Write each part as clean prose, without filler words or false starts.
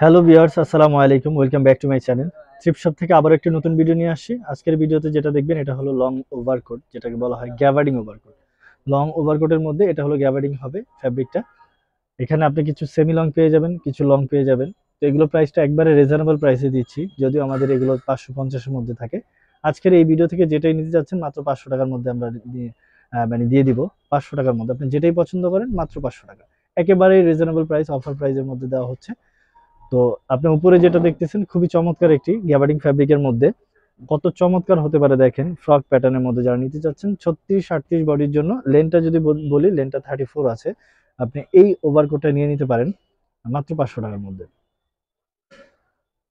Hello viewers, আসসালামু আলাইকুম। Welcome back to my channel. Thrift shop থেকে আবার একটি নতুন ভিডিও নিয়ে আসছি। আজকের ভিডিওতে যেটা দেখবেন এটা হলো লং ওভারকোট, যেটাকে বলা হয় গ্যাবার্ডিং ওভারকোট। লং ওভারকোটের মধ্যে এটা হলো গ্যাবার্ডিং হবে ফ্যাব্রিকটা। এখানে আপনি কিছু সেমি লং পেয়ে যাবেন, কিছু লং পেয়ে যাবেন। তো এগুলো প্রাইসটা একবারে রিজনেবল প্রাইসে দিচ্ছি, যদিও আমাদের এগুলো 550 এর মধ্যে থাকে। আজকের এই ভিডিও থেকে যেটাই নিতে যাচ্ছেন মাত্র 500 টাকার মধ্যে আমরা দিয়ে দিব। 500 টাকার মধ্যে আপনি যেটাই পছন্দ করেন মাত্র 500 টাকা। একেবারেই রিজনেবল প্রাইস, অফার প্রাইসের মধ্যে দেওয়া হচ্ছে। তো আপনি উপরে যেটা দেখতেছেন খুবই চমৎকার একটি গ্যাবার্ডিং ফ্যাব্রিকের মধ্যে। কত চমৎকার হতে পারে দেখেন, ফ্রক প্যাটার্নের মধ্যে যারা নিতে চাচ্ছেন 36-38 বডির জন্য। লেনটা যদি বলি, লেনটা 34 আছে। আপনি এই ওভারকোটটা নিয়ে নিতে পারেন মাত্র 500 টাকার মধ্যে।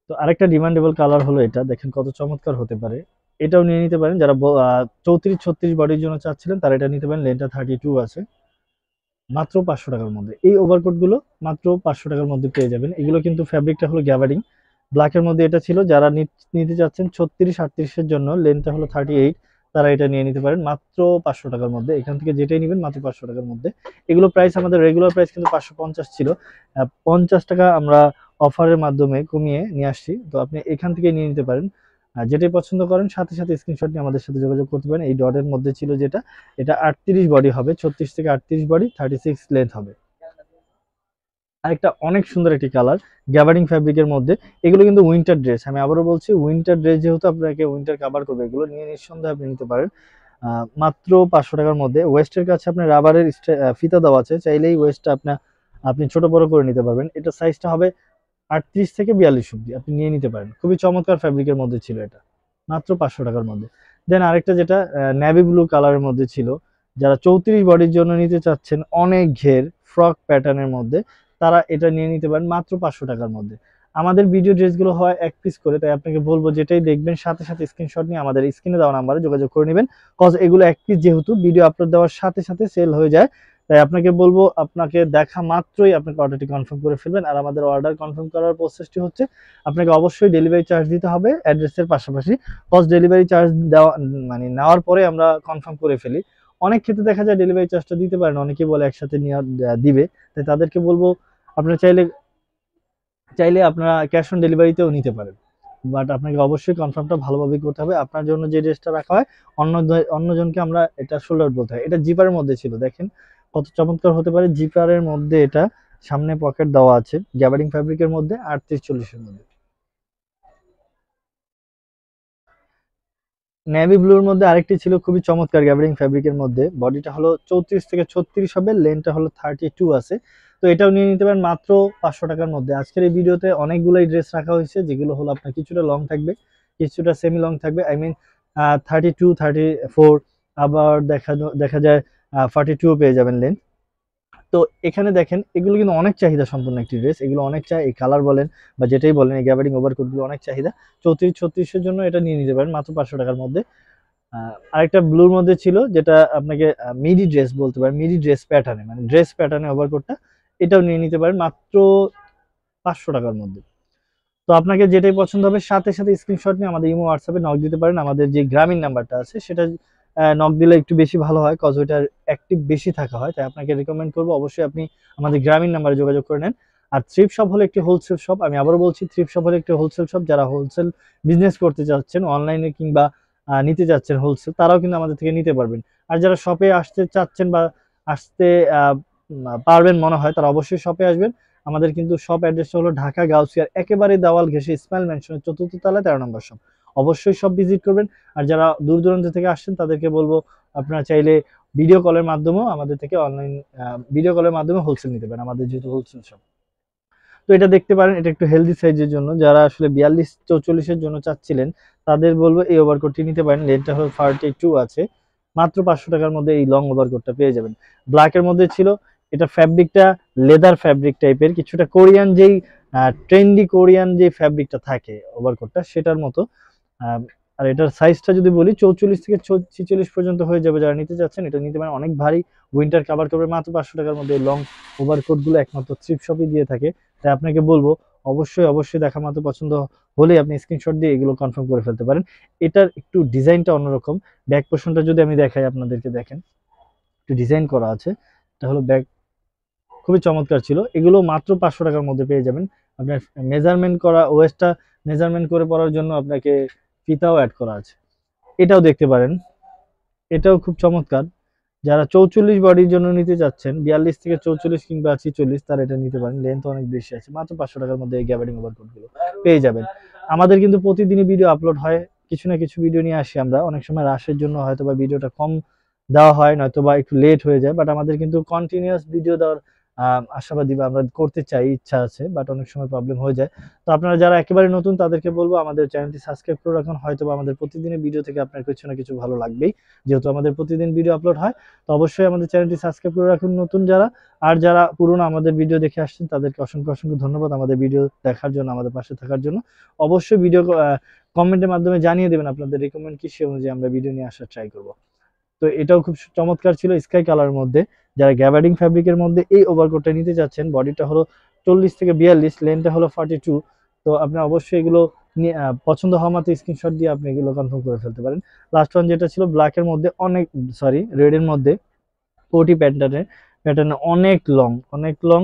তো আরেকটা ডিমান্ডেবল কালার হলো এটা, দেখেন কত চমৎকার হতে পারে। এটাও নিয়ে নিতে পারেন যারা 34-36 বডির জন্য চাচ্ছিলেন, তারা এটা নিতে পারেন। লেনটা 32 আছে, মাত্র 500 টাকার মধ্যে। এই ওভারকোট গুলো মাত্র 500 টাকার মধ্যে পেয়ে যাবেন। এগুলো কিন্তু ফ্যাব্রিকটা হলো গ্যাবার্ডিং ব্ল্যাকের মধ্যে। এটা ছিল যারা নিতে চাচ্ছেন 36-38 এর জন্য, লেনটা হলো 38, তারা এটা নিয়ে নিতে পারেন মাত্র 500 টাকার মধ্যে। এখান থেকে যেটাই নেবেন মাত্র 500 টাকার মধ্যে। এগুলো প্রাইস আমাদের রেগুলার প্রাইস কিন্তু 550 ছিল। 50 টাকা আমরা অফারের মাধ্যমে কমিয়ে নিয়ে আসছি। তো আপনি এখান থেকে নিয়ে নিতে পারেন। যেটাই পছন্দ করেন সাথে সাথে স্ক্রিনশট নিয়ে আমাদের সাথে যোগাযোগ করতে পারেন। এই ডটের মধ্যে ছিল যেটা, এটা 38 বডি হবে, 36 থেকে 38 বডি, 36 লেন্থ হবে। আরেকটা অনেক সুন্দর একটি কালার গ্যাবার্ডিং ফ্যাব্রিকের মধ্যে। এগুলো কিন্তু উইন্টার ড্রেস, আমি আবারও বলছি উইন্টার ড্রেস, যেহেতু আপনাকে উইন্টার কভার করবে, এগুলো নিয়ে নিঃসন্দেহে আপনি নিতে পারেন মাত্র 500 টাকার মধ্যে। ওয়েস্টের কাছে আপনার রাবারের ফিতা দেওয়া আছে, চাইলেই ওয়েস্টটা আপনি ছোট বড় করে নিতে পারবেন। এটা সাইজটা হবে 38 থেকে 42 অব্দি, আপনি নিয়ে নিতে পারেন। খুবই চমৎকার ফ্যাব্রিকের মধ্যে ছিল এটা, মাত্র 500 টাকার মধ্যে। দেন আরেকটা যেটা নেভি ব্লু কালারের মধ্যে ছিল, যারা 34 বডির জন্য নিতে চাচ্ছেন অনেক ঘের ফ্রক প্যাটার্নের মধ্যে, তারা এটা নিয়ে নিতে পারেন মাত্র 500 টাকার মধ্যে। আমাদের ভিডিও ড্রেসগুলো হয় এক পিস করে, তাই আপনাকে বলবো যেটাই দেখবেন সাথে সাথে স্ক্রিনশট নিয়ে আমাদের স্ক্রিনে দেওয়া নাম্বারে যোগাযোগ করে নেবেন। কজ এগুলো এক পিস যেহেতু ভিডিও আপলোড দেওয়ার সাথে সাথে সেল হয়ে যায়, তাই আপনাকে বলবো আপনাকে দেখা মাত্রই আপনাকে অর্ডারটি কনফার্ম করে ফেলবেন। আর আমাদের অর্ডার কনফার্ম করার প্রসেসটি হচ্ছে, আপনাকে অবশ্যই ডেলিভারি চার্জ দিতে হবে অ্যাড্রেসের পাশাপাশি। কজ ডেলিভারি চার্জ দেওয়া মানে নেওয়ার পরে আমরা কনফার্ম করে ফেলি। অনেক ক্ষেত্রে দেখা যায় ডেলিভারি চার্জটা দিতে পারেন, অনেকেই বলে একসাথে নিয়ে দিবে। তাই তাদেরকে বলবো আপনারা চাইলে চাইলে আপনারা ক্যাশ অন ডেলিভারিতেও নিতে পারেন। বাট আপনাকে অবশ্যই কনফার্মটা ভালোভাবে করতে হবে। আপনার জন্য যে ড্রেসটা রাখা হয়, অন্যজনকে আমরা এটা সোল্ড আউট বলতে হয়। এটা জিপারের মধ্যে ছিল, দেখেন কত চমৎকার হতে পারে। জিপারের মধ্যে এটা সামনে পকেট দেওয়া আছে, গ্যাবার্ডিং ফ্যাব্রিকের মধ্যে 38-40 এর মধ্যে। নেভি ব্লুর মধ্যে আরেকটি ছিল খুবই চমৎকার গ্যাবার্ডিং ফ্যাব্রিকের মধ্যে। বডিটা হলো 34 থেকে 36 হবে, লেনটা হলো 32 আছে। তো এটাও নিয়ে নিতে পারেন মাত্র 500 টাকার মধ্যে। আজকের এই ভিডিওতে অনেকগুলোই ড্রেস রাখা হয়েছে, যেগুলো হলো আপনার কিছুটা লং থাকবে, কিছুটা সেমি লং থাকবে। আই মিন 32, 34, আবার দেখা যায় 42 পেয়ে যাবেন লেন। তো এখানে দেখেন এগুলো কিন্তু অনেক চাহিদা সম্পন্ন একটি ড্রেস, এগুলো অনেক চাই, এই কালার বলেন বা যেটাই বলেন, এই গ্যাবার্ডিং ওভারকোট গুলো অনেক চাহিদা। 34-36 এর জন্য এটা নিয়ে নিতে পারেন মাত্র 500 টাকার মধ্যে। আরেকটা ব্লুর মধ্যে ছিল, যেটা আপনাকে মিডি ড্রেস বলতে পারেন, মিডি ড্রেস প্যাটার্নে, মানে ড্রেস প্যাটার্নে ওভারকোটটা, এটাও নিয়ে নিতে পারেন মাত্র 500 টাকার মধ্যে। তো আপনাকে যেটাই পছন্দ হবে সাথে সাথে স্ক্রিনশট নিয়ে আমাদের ইমো হোয়াটসঅ্যাপে নক দিতে পারেন। আমাদের যে গ্রামীণ নাম্বারটা আছে সেটা নক দিলে একটু বেশি ভালো হয়, কজ ওইটার অ্যাক্টিভ বেশি থাকা হয়। তাই আপনাকে রিকমেন্ড করবো অবশ্যই আপনি আমাদের গ্রামীণ নাম্বারে যোগাযোগ করে নেন। আর থ্রিফ্ট শপ হলো একটি হোলসেল শপ, আমি আবারও বলছি থ্রিফ্ট শপ হলো একটি হোলসেল শপ। যারা হোলসেল বিজনেস করতে চাচ্ছেন অনলাইনে কিংবা নিতে চাচ্ছেন হোলসেল, তারাও কিন্তু আমাদের থেকে নিতে পারবেন। আর যারা শপে আসতে চাচ্ছেন বা আসতে পারবেন মনে হয়, তারা অবশ্যই শপে আসবেন। আমাদের কিন্তু শপ অ্যাড্রেস হলো ঢাকা গাউসিয়ার একেবারে দেওয়াল ঘেঁষে ইসমাইল ম্যানশনের 4th তলায় 13 নম্বর শপ। অবশ্যই সব ভিজিট করবেন। আর যারা দূর দূরান্ত থেকে আসছেন তাদেরকে বলবো আপনারা চাইলে ভিডিও কলের মাধ্যমেও আমাদের থেকে অনলাইন ভিডিও কলের মাধ্যমে হোলসেল নিতে পারেন, আমাদের যেহেতু হোলসেল শপ। তো এটা দেখতে পারেন, এটা একটু হেলদি সাইজের জন্য, যারা আসলে 42-44 এর জন্য চাচ্ছিলেন তাদের বলবো এই ওভারকোটটি নিতে পারেন। লেনটা হলো 32 আছে, মাত্র 500 টাকার মধ্যে এই লং ওভারকোটটা পেয়ে যাবেন। ব্ল্যাকের মধ্যে ছিল, এটা ফ্যাব্রিকটা লেদার ফ্যাব্রিক টাইপের, কিছুটা কোরিয়ান যেই ট্রেন্ডি কোরিয়ান যে ফ্যাব্রিকটা থাকে ওভারকোটটা সেটার মতো। আম, আর এটার সাইজটা যদি বলি 44 থেকে 46 পর্যন্ত হয়ে যাবে। যারা নিতে চাচ্ছেন এটা নিতে পারেন, অনেক ভারী, উইন্টার কভার করবে। মাত্র 500 টাকার মধ্যে লং ওভারকোট গুলো একমাত্র থ্রিফ্ট শপই দিয়ে থাকে। তাই আপনাকে বলবো অবশ্যই অবশ্যই দেখা মাত্র পছন্দ হলে আপনি স্ক্রিনশট দিয়ে এগুলো কনফার্ম করে ফেলতে পারেন। এটার একটু ডিজাইনটা অন্যরকম। ব্যাক পোর্শনটা যদি আমি দেখাই আপনাদেরকে, দেখেন একটু ডিজাইন করা আছে। এটা হলো ব্যাক, খুবই চমৎকার ছিল। এগুলো মাত্র 500 টাকার মধ্যে পেয়ে যাবেন। আপনার মেজারমেন্ট করা ওয়েস্টটা মেজারমেন্ট করে পরার জন্য আপনাকে ফিতাও অ্যাড করা আছে। এটাও দেখতে পারেন, এটাও খুব চমৎকার। যারা 44 বডির জন্য নিতে চাচ্ছেন, 42 থেকে 44 কিংবা 46, তারা এটা নিতে পারেন। লেন্থ অনেক বেশি আছে, মাত্র 500 টাকার মধ্যে এই গ্যাবার্ডিং ওভারকোট গুলো পেয়ে যাবেন। আমাদের কিন্তু প্রতিদিনই ভিডিও আপলোড হয়, কিছু না কিছু ভিডিও নিয়ে আসি আমরা। অনেক সময় রাশের জন্য হয়তো বা ভিডিওটা কম দেওয়া হয়, নয়তো বা একটু লেট হয়ে যায়, বাট আমাদের কিন্তু কন্টিনিউয়াস ভিডিও দেওয়ার আশাবাদী বা আমরা করতে চাই, ইচ্ছা আছে, বাট অনেক সময় প্রবলেম হয়ে যায়। তো আপনারা যারা একেবারে নতুন তাদেরকে বলবো আমাদের চ্যানেলটি সাবস্ক্রাইব করে রাখুন, হয়তো বা আমাদের প্রতিদিনের ভিডিও থেকে আপনার কিছু না কিছু ভালো লাগবেই, যেহেতু আমাদের প্রতিদিন ভিডিও আপলোড হয়। তো অবশ্যই আমাদের চ্যানেলটি সাবস্ক্রাইব করে রাখুন নতুন যারা। আর যারা পুরনো আমাদের ভিডিও দেখে আসছেন তাদেরকে অসংখ্য অসংখ্য ধন্যবাদ আমাদের ভিডিও দেখার জন্য, আমাদের পাশে থাকার জন্য। অবশ্যই ভিডিও কমেন্টের মাধ্যমে জানিয়ে দেবেন আপনাদের রিকমেন্ড কি, সে অনুযায়ী আমরা ভিডিও নিয়ে আসার ট্রাই করব। তো এটাও খুব চমৎকার ছিল, স্কাই কালারের মধ্যে। যারা গ্যাবার্ডিং ফ্যাব্রিকের মধ্যে এই ওভারকোটটা নিতে চাচ্ছেন, বডিটা হলো 40 থেকে 42, লেন্থটা হলো 42। তো আপনি অবশ্যই এগুলো পছন্দ হওয়া মাত্র স্ক্রিনশট দিয়ে আপনি এগুলো কনফার্ম করে ফেলতে পারেন। লাস্ট ওয়ান যেটা ছিল ব্ল্যাকের মধ্যে, অনেক সরি রেডের মধ্যে, কোটি প্যাটার্নে অনেক লং, অনেক লং,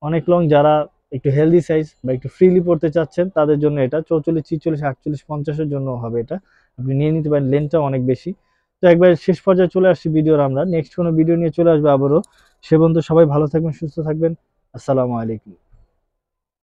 অনেক লং। যারা একটু হেলদি সাইজ বা একটু ফ্রিলি পড়তে চাচ্ছেন তাদের জন্য এটা 44, 46, 48, 50-এর জন্য হবে এটা, আপনি নিয়ে নিতে পারেন। লেন্থটা অনেক বেশি। তো একবার শেষ পর্যায়ে চলে আসছি ভিডিওর, আমরা নেক্সট কোনো ভিডিও নিয়ে চলে আসবো আবারও। সে পর্যন্ত সবাই ভালো থাকবেন, সুস্থ থাকবেন। আসসালামু আলাইকুম।